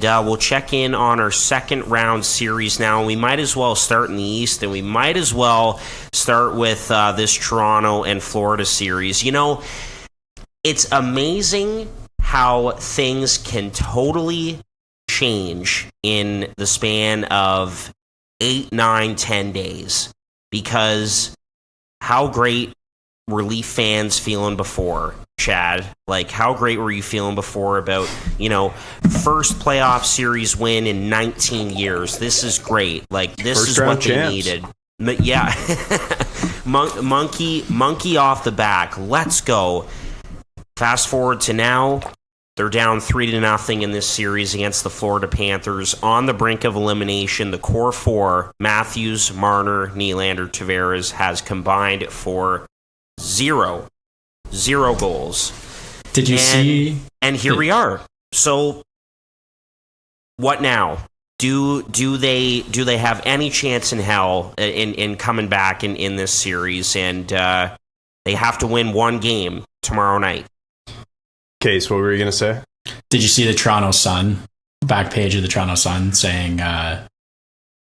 We'll check in on our second round series now. We might as well start in the East, and we might as well start with this Toronto and Florida series. You know, it's amazing how things can totally change in the span of 8, 9, 10 days, because how great were Leaf fans feeling before, Chad? Like, how great were you feeling before about, you know, first playoff series win in 19 years? This is great. Like, this first is what they champs. needed. Yeah. monkey off the back. Let's go. Fast forward to now. They're down 3-0 in this series against the Florida Panthers, on the brink of elimination. The core four, Matthews, Marner, Nylander, Tavares, has combined for zero goals. Did you see? And here we are. So, what now? Do they have any chance in hell in coming back in this series? And they have to win one game tomorrow night. Case, what were you going to say? Did you see the Toronto Sun, back page of the Toronto Sun, saying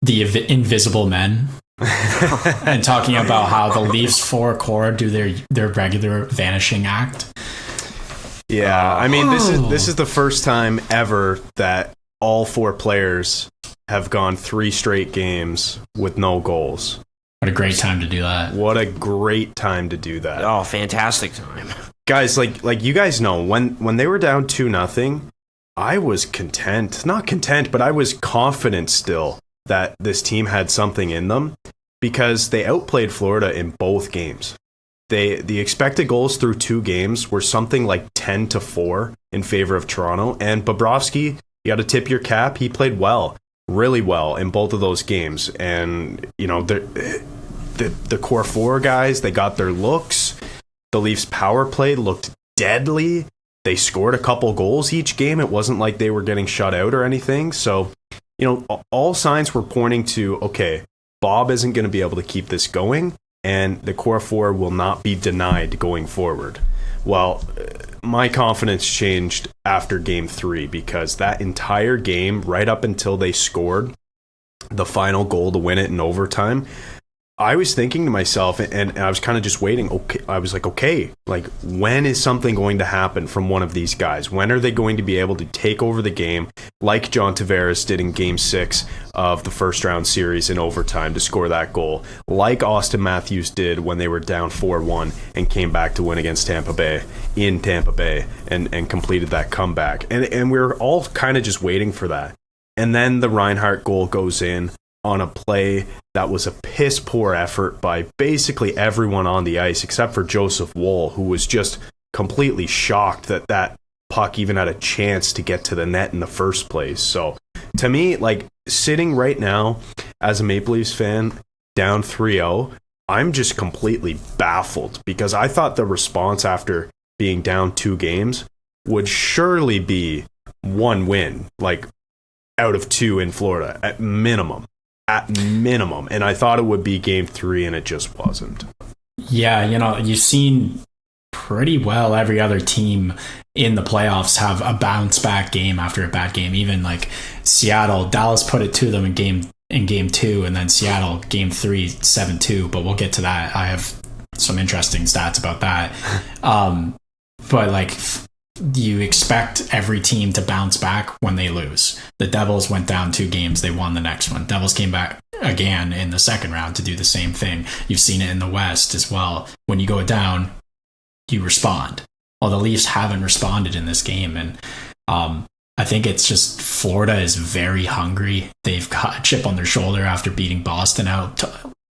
the invisible men and talking about how the Leafs four core do their regular vanishing act? Yeah, I mean, this is the first time ever that all four players have gone 3 straight games with no goals. What a great time to do that. What a great time to do that. Oh, fantastic time. Guys, like you guys know, when they were down 2-0, I was content. Not content, but I was confident still that this team had something in them, because they outplayed Florida in both games. The expected goals through 2 games were something like 10-4 in favor of Toronto, and Bobrovsky, you got to tip your cap. He played well, really well in both of those games. And, you know, the core four guys, they got their looks. The Leafs power play looked deadly. They scored a couple goals each game. It wasn't like they were getting shut out or anything. So, you know, all signs were pointing to, okay, Bob isn't going to be able to keep this going, and the core four will not be denied going forward. Well, my confidence changed after game 3, because that entire game, right up until they scored the final goal to win it in overtime, I was thinking to myself, and I was kind of just waiting. Okay, I was like, okay, like, when is something going to happen from one of these guys? When are they going to be able to take over the game, like John Tavares did in Game 6 of the first round series in overtime to score that goal, like Austin Matthews did when they were down 4-1 and came back to win against Tampa Bay in Tampa Bay and completed that comeback. And we were all kind of just waiting for that. And then the Reinhart goal goes in on a play that was a piss poor effort by basically everyone on the ice except for Joseph Woll, who was just completely shocked that puck even had a chance to get to the net in the first place. So to me, like, sitting right now as a Maple Leafs fan down 3-0, I'm just completely baffled, because I thought the response after being down 2 games would surely be 1 win, like out of 2 in Florida at minimum. And I thought it would be game 3, and it just wasn't. Yeah, you know, you've seen pretty well every other team in the playoffs have a bounce back game after a bad game. Even like Seattle, Dallas put it to them in game 2, and then Seattle game 3 7-2, but we'll get to that. I have some interesting stats about that. But like, you expect every team to bounce back when they lose. The Devils went down 2 games, they won the next one. Devils came back again in the second round to do the same thing. You've seen it in the West as well. When you go down, you respond. Well, the Leafs haven't responded in this game, and I think it's just Florida is very hungry. They've got a chip on their shoulder after beating Boston out.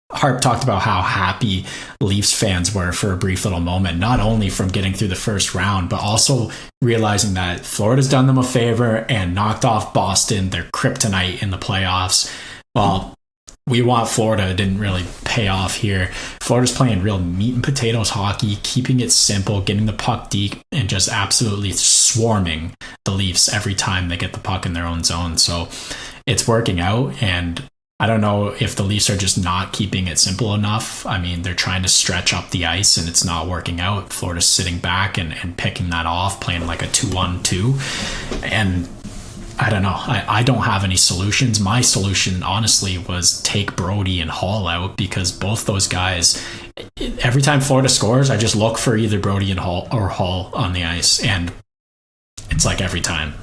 Harp talked about how happy Leafs fans were for a brief little moment, not only from getting through the first round, but also realizing that Florida's done them a favor and knocked off Boston, their kryptonite in the playoffs. Well, we want Florida. It didn't really pay off here. Florida's playing real meat and potatoes hockey, keeping it simple, getting the puck deep, and just absolutely swarming the Leafs every time they get the puck in their own zone. So it's working out, and I don't know if the Leafs are just not keeping it simple enough. I mean, they're trying to stretch up the ice and it's not working out. Florida's sitting back and picking that off, playing like a 2-1-2. And I don't know. I don't have any solutions. My solution, honestly, was take Brody and Hall out, because both those guys, every time Florida scores, I just look for either Brody and Hall or Hall on the ice, and it's like every time.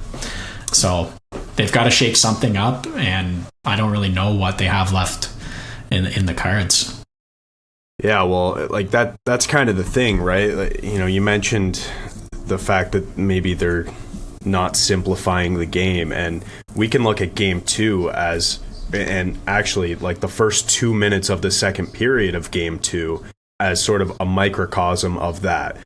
So they've got to shake something up, and I don't really know what they have left in the cards. Yeah, well, like that's kind of the thing, right? Like, you know, you mentioned the fact that maybe they're not simplifying the game, and we can look at game 2 as, and actually like the first 2 minutes of the second period of game 2 as sort of a microcosm of that.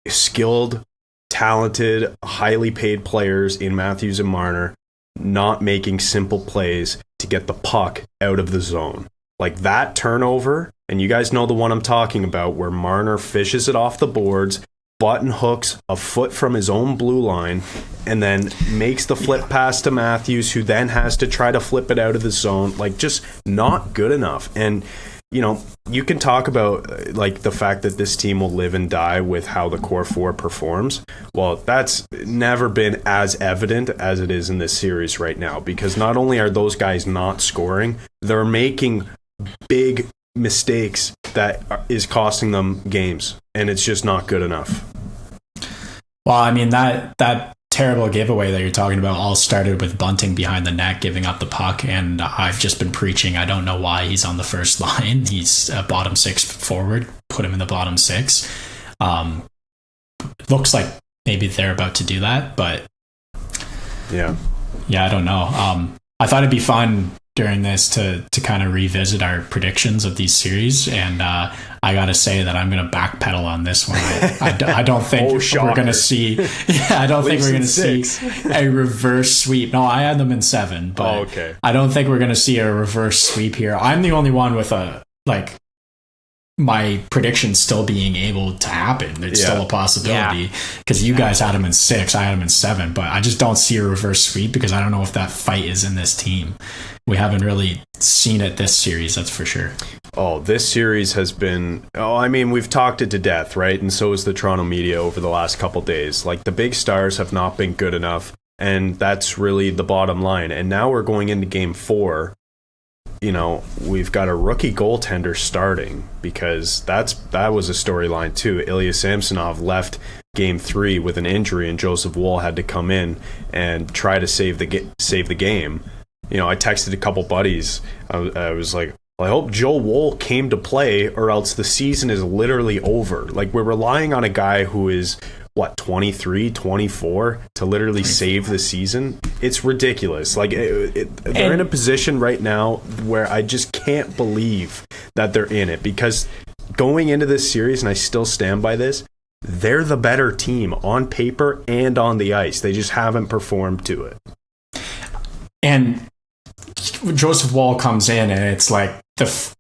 Skilled, talented, highly paid players in Matthews and Marner not making simple plays to get the puck out of the zone. Like that turnover, and you guys know the one I'm talking about, where Marner fishes it off the boards, button hooks a foot from his own blue line, and then makes the flip pass to Matthews, who then has to try to flip it out of the zone. Like, just not good enough. And, you know, you can talk about like the fact that this team will live and die with how the core four performs. Well, that's never been as evident as it is in this series right now, because not only are those guys not scoring, they're making big mistakes that is costing them games, and it's just not good enough. Well, I mean, that terrible giveaway that you're talking about all started with Bunting behind the net giving up the puck, and I've just been preaching, I don't know why he's on the first line. He's a bottom six forward. Put him in the bottom six. Looks like maybe they're about to do that, but yeah, I don't know. I thought it'd be fun during this to kind of revisit our predictions of these series, and I gotta say that I'm gonna backpedal on this one. I don't think we're gonna see. Yeah, I don't think we're gonna see a reverse sweep. No, I had them in 7, but okay. I don't think we're gonna see a reverse sweep here. I'm the only one with my prediction still being able to happen. It's still a possibility, because you guys had them in 6, I had them in 7, but I just don't see a reverse sweep because I don't know if that fight is in this team. We haven't really seen it this series, that's for sure. Oh, this series has been... Oh, I mean, we've talked it to death, right? And so has the Toronto media over the last couple days. Like, the big stars have not been good enough, and that's really the bottom line. And now we're going into Game 4. You know, we've got a rookie goaltender starting, because that was a storyline too. Ilya Samsonov left Game 3 with an injury, and Joseph Woll had to come in and try to save the game. You know, I texted a couple buddies. I was like, well, I hope Joe Woll came to play, or else the season is literally over. Like, we're relying on a guy who is, 23, 24 to literally save the season. It's ridiculous. Like, they're in a position right now where I just can't believe that they're in it, because going into this series, and I still stand by this, they're the better team on paper and on the ice. They just haven't performed to it. And Joseph Woll comes in, and it's like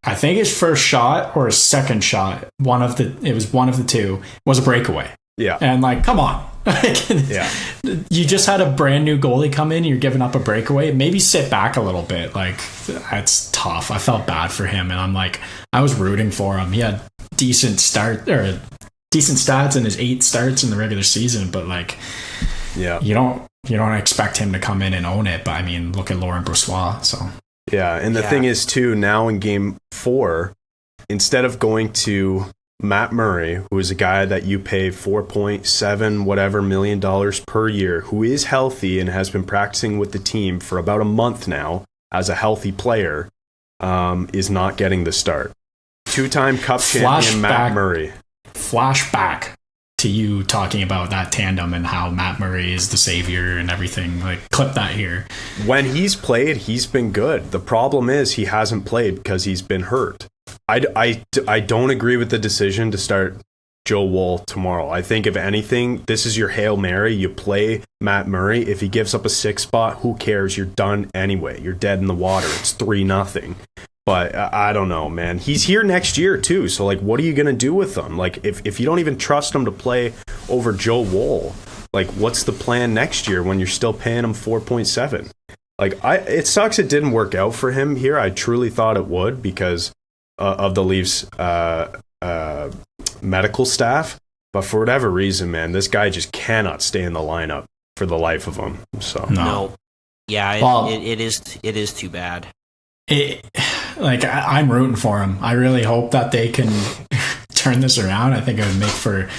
I think his first shot or his second shot, it was one of the two, was a breakaway. Yeah. And like, come on. Yeah. You just had a brand new goalie come in, you're giving up a breakaway. Maybe sit back a little bit. Like, that's tough. I felt bad for him, and I'm like, I was rooting for him. He had decent stats in his 8 starts in the regular season, but like, yeah, you don't expect him to come in and own it. But I mean, look at Laurent Brossoit. So yeah, and the thing is too, now in Game 4, instead of going to Matt Murray, who is a guy that you pay $4.7 million per year, who is healthy and has been practicing with the team for about a month now as a healthy player, is not getting the start. 2-time Cup champion Matt Murray. Flashback to you talking about that tandem and how Matt Murray is the savior and everything. Like, clip that here. When he's played, he's been good. The problem is he hasn't played because he's been hurt. I don't agree with the decision to start Joe Woll tomorrow. I think, if anything, this is your Hail Mary. You play Matt Murray. If he gives up a 6 spot, who cares? You're done anyway. You're dead in the water. It's 3-0. But I don't know, man. He's here next year too. So like, what are you gonna do with him? Like, if you don't even trust him to play over Joe Woll, like, what's the plan next year when you're still paying him 4.7? Like, it sucks it didn't work out for him here. I truly thought it would, because of the Leafs medical staff. But for whatever reason, man, this guy just cannot stay in the lineup for the life of him. So no. Yeah, Well, it is too bad. I'm rooting for them. I really hope that they can turn this around. I think it would make for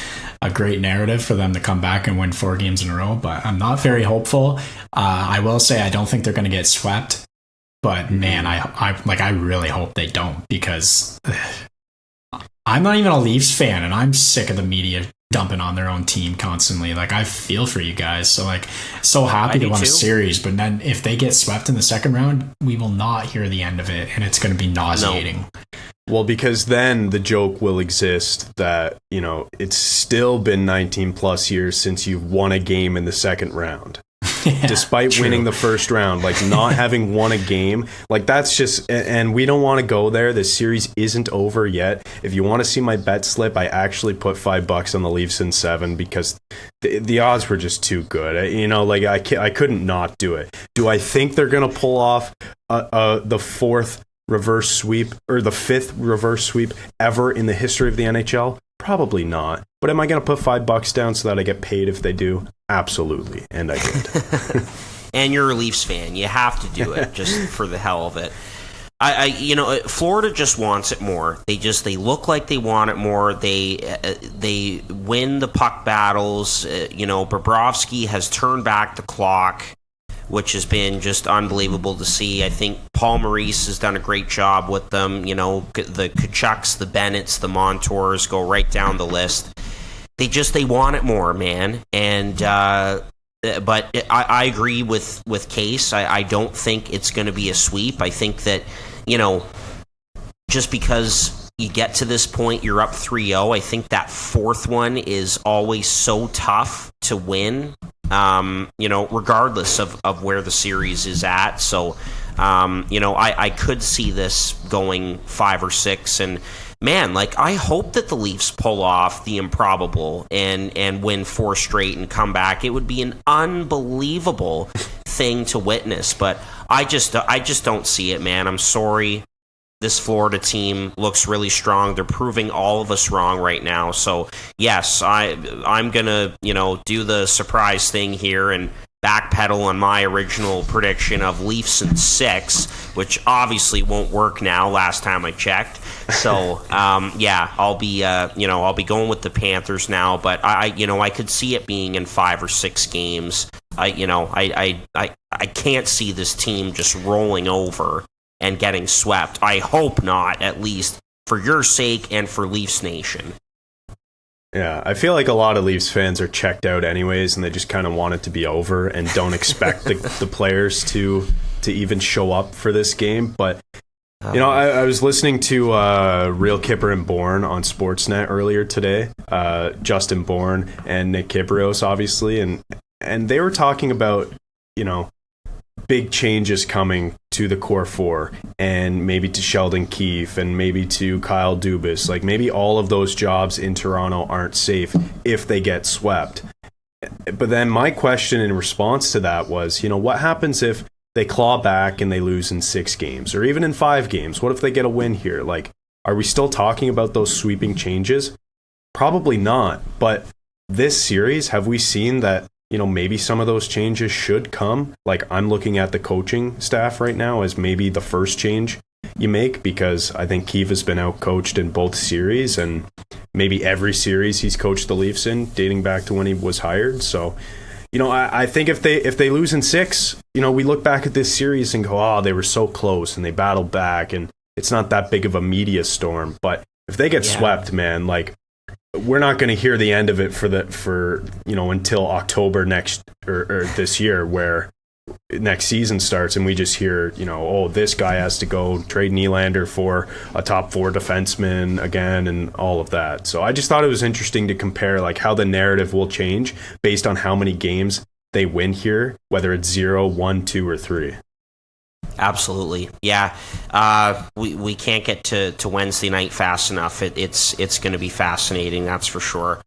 a great narrative for them to come back and win 4 games in a row, but I'm not very hopeful. I will say I don't think they're going to get swept, but man, I really hope they don't, because I'm not even a Leafs fan and I'm sick of the media dumping on their own team constantly. Like, I feel for you guys. So so happy to win a series, but then if they get swept in the second round, we will not hear the end of it, and it's going to be nauseating. No. Well, because then the joke will exist that, it's still been 19 plus years since you've won a game in the second round. Yeah, despite winning the first round, not having won a game, that's just, and we don't want to go there. This series isn't over yet. If you want to see my bet slip, I actually put $5 on the Leafs in 7 because the odds were just too good. I couldn't not do it. Do I think they're going to pull off the 4th reverse sweep or the 5th reverse sweep ever in the history of the NHL? Probably not. But am I going to put $5 down so that I get paid if they do? Absolutely. And I did. And you're a Leafs fan. You have to do it just for the hell of it. Florida just wants it more. They look like they want it more. They win the puck battles. Bobrovsky has turned back the clock, which has been just unbelievable to see. I think Paul Maurice has done a great job with them. The Kachucks, the Bennetts, the Montours, go right down the list. They want it more, man. And but I agree with Case. I don't think it's going to be a sweep. I think that, just because you get to this point, you're up 3-0. I think that 4th one is always so tough to win, regardless of where the series is at. So, I could see this going 5 or 6. And, man, I hope that the Leafs pull off the improbable and win 4 straight and come back. It would be an unbelievable thing to witness. But I just don't see it, man. I'm sorry. This Florida team looks really strong. They're proving all of us wrong right now. So, yes, I'm going to, do the surprise thing here and backpedal on my original prediction of Leafs in 6, which obviously won't work now. Last time I checked. So, I'll be going with the Panthers now, but I could see it being in 5 or 6 games. I can't see this team just rolling over and getting swept. I hope not, at least for your sake and for Leafs Nation. Yeah, I feel like a lot of Leafs fans are checked out anyways, and they just kind of want it to be over and don't expect the players to even show up for this game. But, I was listening to Real Kipper and Bourne on Sportsnet earlier today, Justin Bourne and Nick Kypreos, obviously, and they were talking about, big changes coming to the core 4 and maybe to Sheldon Keefe and maybe to Kyle Dubas. Maybe all of those jobs in Toronto aren't safe if they get swept. But then my question in response to that was, what happens if they claw back and they lose in 6 games or even in 5 games? What if they get a win here? Are we still talking about those sweeping changes? Probably not. But this series, have we seen that maybe some of those changes should come? I'm looking at the coaching staff right now as maybe the first change you make, because I think Keefe has been out-coached in both series, and maybe every series he's coached the Leafs in, dating back to when he was hired. So, I think if they lose in 6, we look back at this series and go, oh, they were so close and they battled back, and it's not that big of a media storm. But if they get swept, man, we're not going to hear the end of it for until October next or this year, where next season starts, and we just hear this guy has to go, trade Nylander for a top 4 defenseman again and all of that. So I just thought it was interesting to compare how the narrative will change based on how many games they win here, whether it's 0, 1, 2, or 3. Absolutely. Yeah. We can't get to Wednesday night fast enough. It's going to be fascinating, that's for sure.